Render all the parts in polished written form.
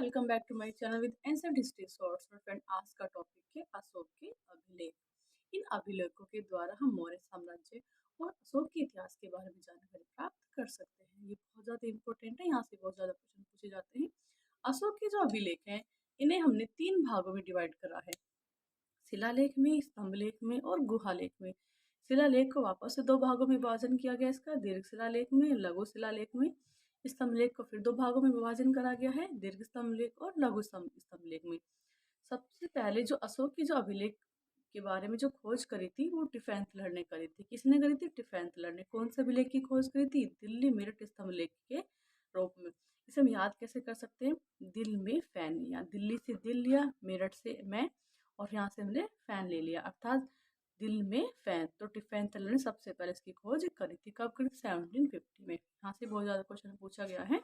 Welcome back to my channel with ancient history shorts. Friend, आज का topic है अशोक के अभिलेख। इन अभिलेखों के द्वारा हम मौर्य साम्राज्य और अशोक के इतिहास के बारे में जानकारी प्राप्त कर सकते हैं। ये बहुत ज्यादा इंपॉर्टेंट है, यहाँ से बहुत ज्यादा क्वेश्चन पूछे जाते हैं। अशोक के जो अभिलेख हैं, इन्हें हमने 3 भागों में डिवाइड करा है, शिलालेख में, स्तंभलेख में और गुहालेख में। शिलालेख को वापस से 2 भागों में विभाजन किया गया, इसका दीर्घ शिलालेख में, लघु शिलालेख में। स्तंभलेख को फिर 2 भागों में विभाजन करा गया है, दीर्घ स्तंभलेख और लघु स्तंभलेख में। सबसे पहले जो अशोक की जो अभिलेख के बारे में जो खोज करी थी वो टिफैंथलर ने करी थी। किसने करी थी? टिफैंथलर ने। कौन से अभिलेख की खोज करी थी? दिल्ली मेरठ स्तंभलेख के रूप में। इसे हम याद कैसे कर सकते हैं? दिल में फैन, या दिल्ली से दिल लिया, मेरठ से मैं, और यहाँ से हमने फैन ले लिया, अर्थात दिल में फैन। तो टिफैंथलर ने सबसे पहले इसकी खोज करी थी। कब करी? 1750 में। यहाँ से बहुत ज्यादा क्वेश्चन पूछा गया है।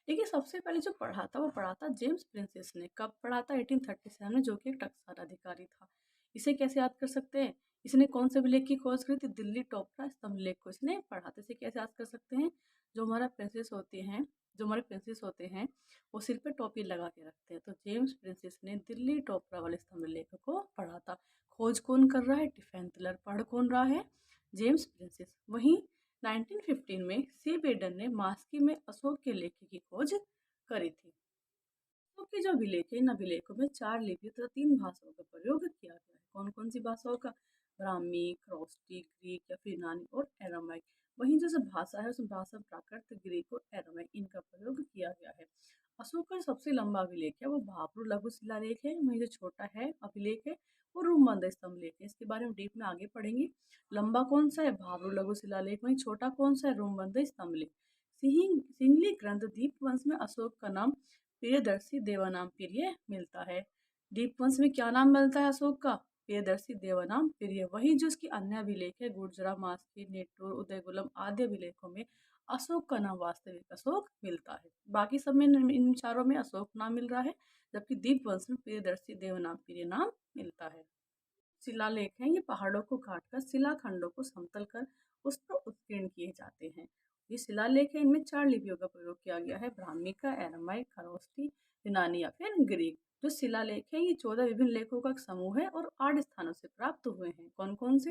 देखिए, सबसे पहले जो पढ़ा था वो पढ़ा था जेम्स प्रिंसेस ने। कब पढ़ा था? 1837 में, जो कि एक टकसाल अधिकारी था। इसे कैसे याद कर सकते हैं? इसने कौन से अभिलेख की खोज करी थी? दिल्ली टोपरा स्तंभलेख को इसने पढ़ा था। इसे कैसे याद कर सकते हैं? जो हमारा प्रिंसेस होते हैं, जो हमारे प्रिंसेस होते हैं, वो सिर पे टोपी लगा के रखते हैं। तो जेम्स प्रिंसेस ने दिल्ली टोपरा वाले स्तंभलेख को पढ़ा था। खोज कौन कर रहा है? टिफैंथलर। पढ़ कौन रहा है? James princess. वहीं 1915 में सी बेडन ने मास्की में अशोक के लेख की खोज करी थी। अशोक के जो अभिलेख है, इन अभिलेखों में 4 लिपियों तथा 3 भाषाओं का प्रयोग किया गया है। कौन कौन सी भाषाओं का? ब्राह्मी, ख्रोस्टी, ग्रीक या फिर यूनानी और एरामाइक। वहीं जो भाषा है, उस भाषा में प्राकृत, ग्रीक और एरामाइक, इनका प्रयोग किया गया है। अशोक का सबसे लंबा अभिलेख है वो भाब्रू लघु शिलालेख है। वहीं जो छोटा है अभिलेख है वो रूमबंद स्तंभलेख है। इसके बारे में डीप में आगे पढ़ेंगे। लंबा कौन सा है? भाब्रू लघु शिलालेख। वहीं छोटा कौन सा है? रूमबंद स्तंभलेख। सिंहली ग्रंथ दीपवंश में अशोक का नाम प्रियदर्शी देवानाम प्रिय मिलता है। दीपवंश में क्या नाम मिलता है अशोक का? प्रियदर्शी देवानाम प्रिय। वही जो इसकी अन्य अभिलेख है, गुर्जरा, मास्की, नेटूर, उदयगुलम आदि अभिलेखों में अशोक का नाम वास्तविक अशोक मिलता है। बाकी सब में इन चारों में अशोक नाम मिल रहा है, जबकि दीपवंश में प्रियदर्शी देवनाम प्रिय नाम मिलता है। शिलालेख हैं, ये पहाड़ों को काटकर शिलाखंडों को समतल कर उस पर उत्कीर्ण किए जाते हैं। ये शिलालेख है, इनमें 4 लिपियों का प्रयोग किया गया है, ब्राह्मी का, एरामाइक, खरोष्टी, यूनानी या फिर ग्रीक। जो शिलालेख है ये 14 विभिन्न लेखों का एक समूह है और 8 स्थानों से प्राप्त हुए हैं। कौन कौन से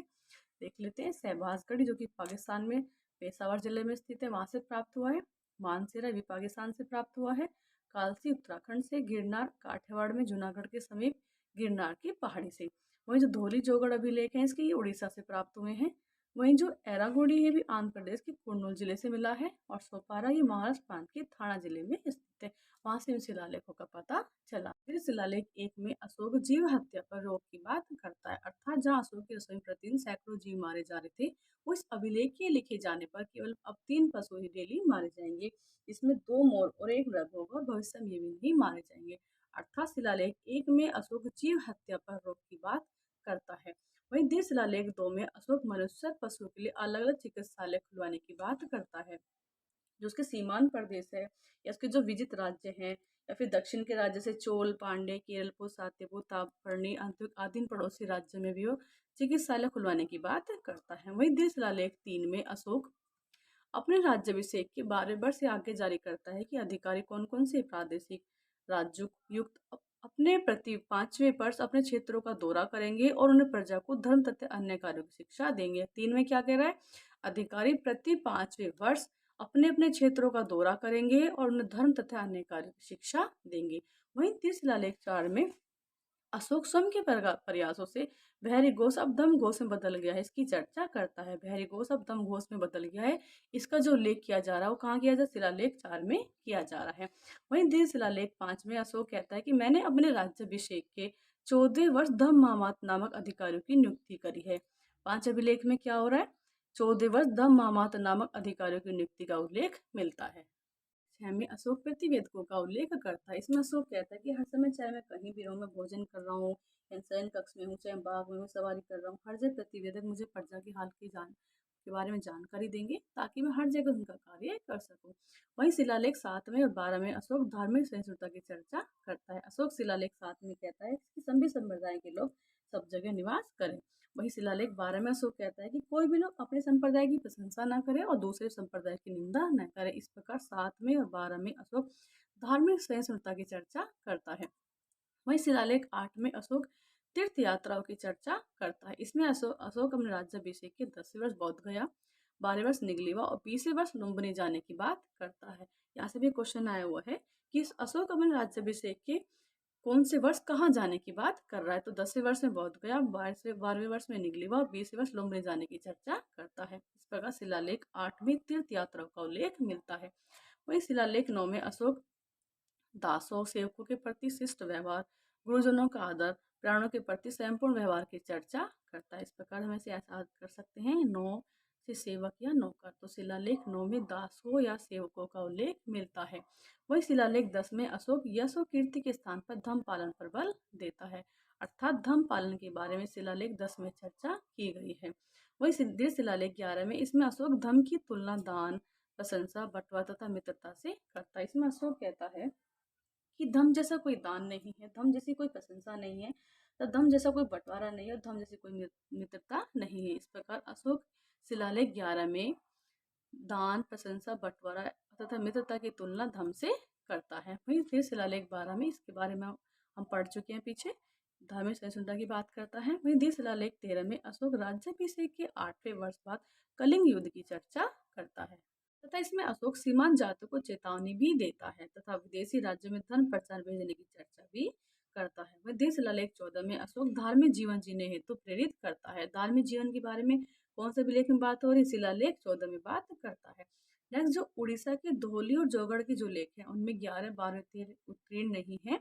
देख लेते हैं। शहबाजगढ़, जो कि पाकिस्तान में पेशावर जिले में स्थित है, वहां से प्राप्त हुआ है। मानसेरा भी पाकिस्तान से प्राप्त हुआ है। कालसी उत्तराखंड से। गिरनार काठियावाड़ में जूनागढ़ के समीप गिरनार की पहाड़ी से। वहीं जो धौली जोगड़ अभिलेख है इसके, ये उड़ीसा से प्राप्त हुए हैं। वहीं जो एरागुड़ी है भी आंध्र प्रदेश के कुर्नूल जिले से मिला है। और सोपारा ये महाराष्ट्र प्रांत के थाना जिले में स्थित है। वहां से इन शिलालेखों का पता चला। फिर शिलालेख 1 में अशोक जीव हत्या पर रोक की बात करता है, अर्थात जहाँ अशोक की रसोई में प्रतिदिन सैकड़ों जीव मारे जा रहे थे, वो इस अभिलेख के लिखे जाने पर केवल अब 3 पशु ही डेली मारे जाएंगे। इसमें 2 मोर और 1 मृग होगा, और भविष्य में ये भी नहीं मारे जाएंगे। अर्थात शिलालेख 1 में अशोक जीव हत्या पर रोक की बात करता है। वहीं दीर्घ शिलालेख 2 में अशोक मनुष्य और पशु के लिए अलग अलग चिकित्सालय खुलवाने की बात करता है। जो उसके सीमांत प्रदेश है या उसके जो विजित राज्य हैं, या फिर दक्षिण के राज्य से चोल, पांडे, केरलपुर, सात्यपुर, तापपर्णी, अंतुक आदि पड़ोसी राज्य में भी वो चिकित्सालय खुलवाने की बात करता है। वहीं दीर्घ शिलालेख 3 में अशोक अपने राज्याभिषेक के 12वें वर्ष से आगे जारी करता है कि अधिकारी कौन कौन से प्रादेशिक राज्यों युक्त अपने प्रति 5वें वर्ष अपने क्षेत्रों का दौरा करेंगे और उन्हें प्रजा को धर्म तथा अन्य कार्यों की शिक्षा देंगे। 3 में क्या कह रहा है? अधिकारी प्रति 5वें वर्ष अपने अपने क्षेत्रों का दौरा करेंगे और उन्हें धर्म तथा अन्य कार्यों की शिक्षा देंगे। वहीं तीसरा शिलालेख 4 में अशोक स्वयं के प्रयासों से बहरी घोष अब धम घोष में बदल गया है, इसकी चर्चा करता है। बहरी घोष अब धम घोष में बदल गया है, इसका जो उल्लेख किया जा रहा है वो कहाँ किया जा रहा है? शिलालेख 4 में किया जा रहा है। वहीं दीर्घ शिलालेख 5 में अशोक कहता है कि मैंने अपने राज्याभिषेक के 14वें वर्ष धम मामात नामक अधिकारियों की नियुक्ति करी है। 5 अभिलेख में क्या हो रहा है? 14वें वर्ष धम मामात नामक अधिकारियों की नियुक्ति का उल्लेख मिलता है। में अशोक प्रतिवेदकों का उल्लेख करता है। इसमें अशोक कहता है कि हर समय, चाहे मैं कहीं भी रहूं, मैं भोजन कर रहा हूँ या शयन कक्ष में हूँ, चाहे बाग में हूँ, सवारी कर रहा हूँ, हर जगह प्रतिवेदक मुझे प्रजा के हाल की के बारे में जानकारी देंगे, ताकि मैं हर जगह उनका कार्य कर सकूं। वहीं शिलालेख 7 में और 12 में अशोक धार्मिक सहिष्णुता की चर्चा करता है। अशोक शिलालेख 7 में कहता है कि सभी संप्रदाय के लोग सब जगह निवास करें। वही शिलालेख 12 में अशोक कहता है कि कोई भी लोग अपने संप्रदाय की प्रशंसा न करे और दूसरे संप्रदाय की निंदा न करे। इस प्रकार 7 में और 12 में अशोक धार्मिक सहिष्णुता की चर्चा करता है। वहीं शिलालेख 8 में अशोक तीर्थ यात्राओं की चर्चा करता है। इसमें अशोक अपने राज्याभिषेक के 10वें वर्ष बौद्ध गया, 12वें वर्ष निगलीवा और 20वें वर्ष लुम्बिनी जाने की बात करता है। यहाँ से भी क्वेश्चन आया हुआ है कि अशोक अपने राज्याभिषेक के कौन से वर्ष कहाँ जाने की बात कर रहा है। तो 10वें वर्ष में बौद्ध गया, 12वें वर्ष में निगलीवा और 20वें वर्ष लुम्बिनी जाने की चर्चा करता है। इस प्रकार शिलालेख 8 में तीर्थ यात्राओं का उल्लेख मिलता है। वहीं शिलालेख 9 में अशोक दासों सेवकों के प्रति शिष्ट व्यवहार, गुरुजनों का आदर, प्राणों के प्रति संपूर्ण व्यवहार की चर्चा करता है। इस प्रकार हम ऐसे ऐसा कर सकते हैं, नौ से सेवक या नौकर। तो शिलालेख 9 में दासों या सेवकों का उल्लेख मिलता है। वही शिलालेख 10 में अशोक यश और कीर्ति के स्थान पर धर्म पालन पर बल देता है, अर्थात धर्म पालन के बारे में शिलालेख 10 में चर्चा की गई है। वही शिलालेख 11 में इसमें अशोक धर्म की तुलना दान, प्रशंसा, बंटवारा तथा मित्रता से करता है। इसमें अशोक कहता है कि धम जैसा कोई दान नहीं है, धम जैसी कोई प्रशंसा नहीं है, तो धम जैसा कोई बंटवारा नहीं है और धम जैसी कोई मित्रता नहीं है। इस प्रकार अशोक शिलालेख 11 में दान, प्रशंसा, बंटवारा तथा मित्रता की तुलना धम से करता है। वहीं फिर शिलालेख 12 में इसके बारे में हम पढ़ चुके हैं पीछे, धार्मिक सहिष्णुता की बात करता है। वहीं दी शिलालेख 13 में अशोक राज्याभिषेक के 8वें वर्ष बाद कलिंग युद्ध की चर्चा करता है तथा इसमें अशोक सीमांत जातों को चेतावनी भी देता है तथा विदेशी राज्यों में धर्म प्रचार भेजने की चर्चा भी करता है। वह देश शिलालेख 14 में अशोक धार्मिक जीवन जीने हेतु प्रेरित करता है। धार्मिक जीवन के बारे में कौन से लेख में बात हो रही है? शिलालेख 14 में बात करता है। नेक्स्ट जो उड़ीसा के धोली और जौगढ़ के जो लेख हैं उनमें 11, 12, 13 उत्तीर्ण नहीं है,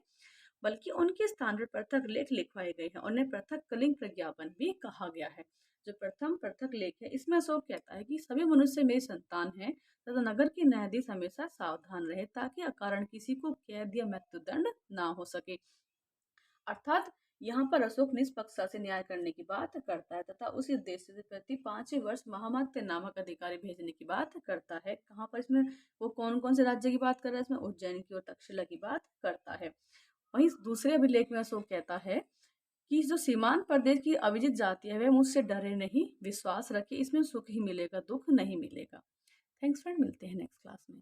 बल्कि उनके स्थान पर पृथक लेख लिखवाए गए हैं। उन्हें पृथक कलिंग प्रज्ञापन भी कहा गया है। जो प्रथम पृथक लेख है इसमें अशोक कहता है कि सभी मनुष्य मेरी संतान है तथा नगर के न्यायाधीश हमेशा सावधान रहे ताकि अकारण किसी को कैद या मृत्युदंड ना हो सके। अर्थात यहाँ पर अशोक निष्पक्षता से न्याय करने की बात करता है तथा उस उद्देश्य से प्रति 5वें वर्ष महामात्य नामक अधिकारी भेजने की बात करता है। कहाँ पर इसमें वो कौन कौन से राज्य की बात कर रहा है? इसमें उज्जैन की और तक्षशिला की बात करता है। वहीं दूसरे अभिलेख में अशोक कहता है कि जो सीमांत प्रदेश की अविजित जाति है वह मुझसे डरे नहीं, विश्वास रखे, इसमें सुख ही मिलेगा, दुख नहीं मिलेगा। थैंक्स फ्रेंड, मिलते हैं नेक्स्ट क्लास में।